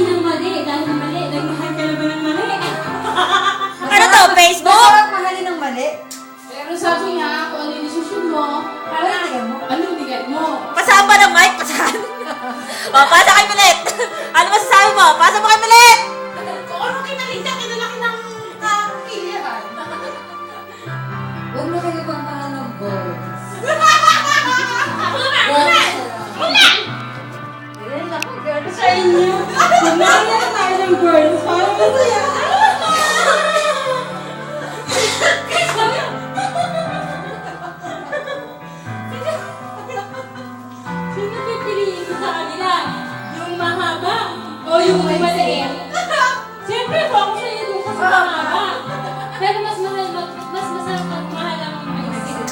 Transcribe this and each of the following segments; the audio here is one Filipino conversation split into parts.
ng mali, dahil mali, nagmahal ka naman ng mali. Ano to, Facebook? Masarap mahalin ng mali. Pero sabi niya, kung ano yung decision mo, anong tingin mo? Pasahan ba ng mic? Pasahan. O, pasa kay Milet. Ano masasabi mo? Pasa mo kay Milet. Kung ano kinalit niya, kinalaki ng pilihan. Huwag na kayo pagmahal ng boys. Sa inyo, magmahal na tayo ng girls. Parang masaya. Sino pipiliin ko sa kanila? Yung mahaba o yung maliit? Siyempre po ako sa iyo dun sa mahaba. Pero mas masarap magmahal ang maliit.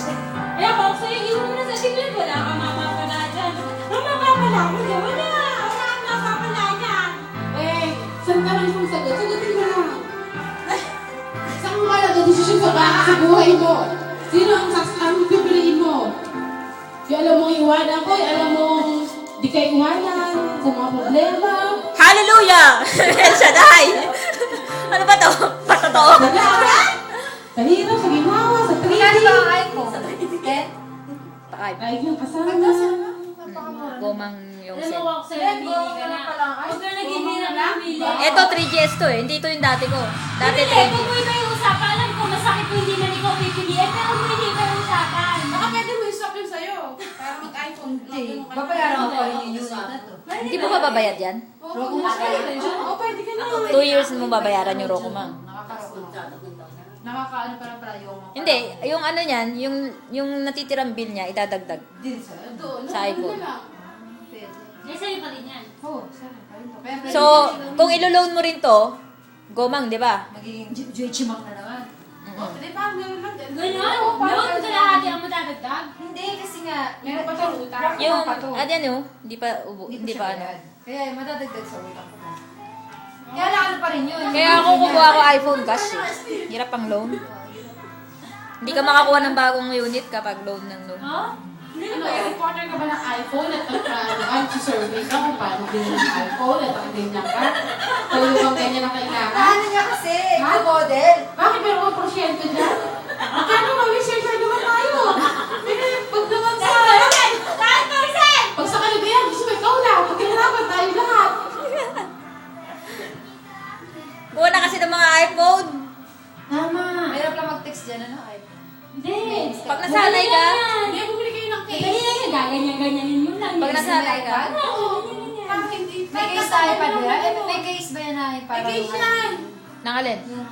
Kaya ako sa iyo, yung muna sa tignan, wala kang mapapala dyan. Ang mapapala mo dyan, wala. Wala kang mapapala dyan. Eh, saan ka lang kung sagot? Sagutin mo lang. Saan mo malaga decision sa buhay mo? Sino ang pipiliin mo? Yung alam mong iwanan ko, yung alam mong di ka iwanan sa mga problema. Hallelujah! El Shaddai! Ano ba to? Patotoo? Sa hirap, sa ginawa, sa Kaya ba ang 3D. iPhone? Okay? Takay. Ay, yung kasama. Gomang yung Alam set. mo, ako sa'yo, pili ka na. Huwag ka nag-ibig na pili. Ito, 3GS to eh. Hindi ito yung dati ko. Dati Hindi, 3G. kung mo iba yung usapan, alam ko masakit kung hindi man ikaw pipiliin, pero kung hindi iba yung usapan. Baka pwede mo i-stop yun sa'yo. Para mag-iPhone. Hindi. Babayaran ko yung unit na to. Hindi mo babayad yan? Roku mas Oo, pwede ka na. 2 years mo babayaran yung Rokumang. Nakakaano para yung Hindi, yung ano niyan, yung natitirang bill niya, idadagdag din sa Doon. sa iPhone. Eh, sa'yo pa rin yan. Oo, sorry. Kaya pwede So, kung ilo-loan mo rin to, Gomang, di ba? magiging Juichimang na naman. Oh, di ba? Meron lang din. Ganon? Noon ko kalahati ang madadagdag? Hindi, kasi nga, Meron pa siyang utang. Yung, pa to. yan yun, hindi pa, hindi pa ano. Kaya madadagdag sa utang ko. Kaya lang ano pa rin yun. Kaya ako kukuha ko iPhone cash eh. Hirap ang loan. Hindi ka makakuha ng bagong unit kapag loan ng loan. Oh? Hindi Ano, ba? reporter ka ba ng iPhone at survey ka kung paano bilhin ng iPhone at ang ganyan ka? Kung yung ganyan ang kailangan? Ano niya kasi, yung model. Bakit meron kang porsyento dyan? Magkano mag-research naman tayo? Pag naman sa... Pag sa kaligayan, gusto mo ikaw lang. Pagkahirapan tayo lahat. Kuha na kasi ng mga iPhone. Tama. Mahirap lang mag-text dyan, ano, iPhone. Hindi. Pag nasanay ka, Hindi, bumili kayo ng case. Ganyan yan, gaganyan-ganyanin mo lang. pag nasanay ka, Oo. Parang hindi. May case na iPad ba yan? May case ba yan na May parang... case yan. nangalin. Yung...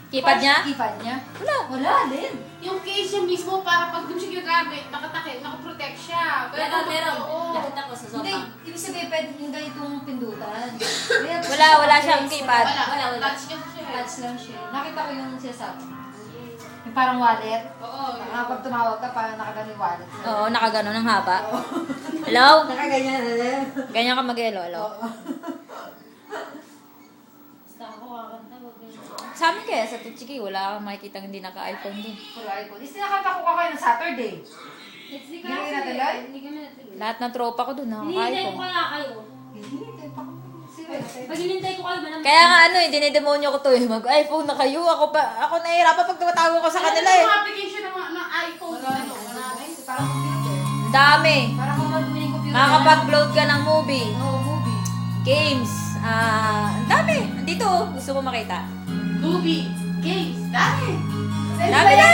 Keypad niya? Keypad niya? Wala. Wala din. Yung case niya mismo para pag dun siya ginagamit, nakatakip, nakaprotect siya. Oo. Nakita ko sa Hindi, sopa. ibig sabihin pwede yung ganitong pindutan. Wala siyang keypad. Wala. Wala. Touch kasi siya. Touch lang siya. Nakita ko yung sinasabi. Yung parang wallet. Oo. Pag tumawag ka, parang nakagano yung wallet. Oo, nakaganon ng haba. Hello? Nakaganyan na rin. Ganyan ka mag-hello, hello. Basta ako kakanta, huwag ganyan. Sa amin kaya, sa Tuchiki, wala kang makikita hindi naka-iPhone din. Wala iPhone. Is nakita ko kayo ng Saturday. Hindi Hindi kayo natuloy? Hindi kami natuloy. Lahat ng tropa ko doon, Hinihintay ko naka-iPhone. kaya kayo. Hindi, pa ko. Pag hinintay ko kayo, malamang. Kaya nga ano eh, dinidemonyo ko to eh. Mag-iPhone na kayo. Ako nahihirapan pag tumatago ko sa kanila eh. Ano yung application ng iPhone? Ano? Marami. Parang computer. Dami. Parang kung mag-mini computer. Makakapag-load ka ng movie, Oo, movie. games, ang dami. Dito, gusto mo makita. Movie. Games. Dami. Dami na!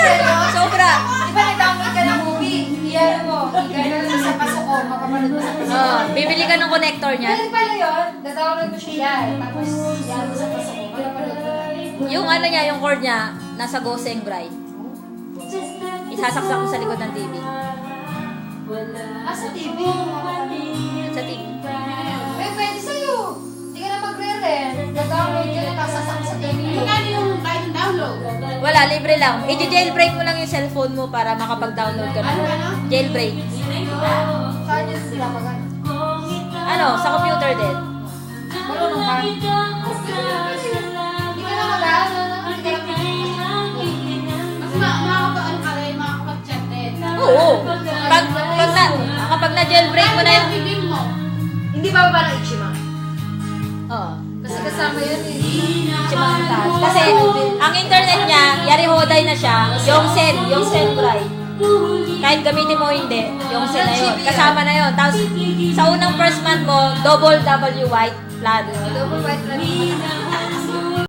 Sobra! Di ba nag-download ka ng movie? Iyan mo. Igano lang sa paso ko. Makapanood mo sa paso ko. Bibili ka ng connector niya. Ganun pala yun. Nag-download mo siya yan. Tapos, iyan mo sa paso ko. Makapanood mo na. Yung ano niya, yung cord niya, nasa Goseng Bride. Isasaksak mo sa likod ng TV. Sa TV. Sa TV. May pwede sa'yo. Hindi ka na magre-rent. Nag-download ka na kasasak sa TV. Magkano yung kahit yung download? Wala, libre lang. I-jailbreak mo lang yung cellphone mo para makapag-download ka na. Jailbreak. Saan yun sila pag Ano, sa computer din. Marunong ka? Hindi ka na mag-ano. Hindi ka na Kasi makakapaan ka rin, makakapag-chat din. Oo. Kapag na-jailbreak mo na yung... Bibig mo. Hindi ba ba ng Ichima? Oo. Kasi kasama yun eh. Chimantas. Kasi, ang internet niya, yari hoday na siya, yung Sen Bright. Kahit gamitin mo o hindi, yung Sen na yun. Kasama na yun. Tapos, sa unang first month mo, double W white plan. Double white lang.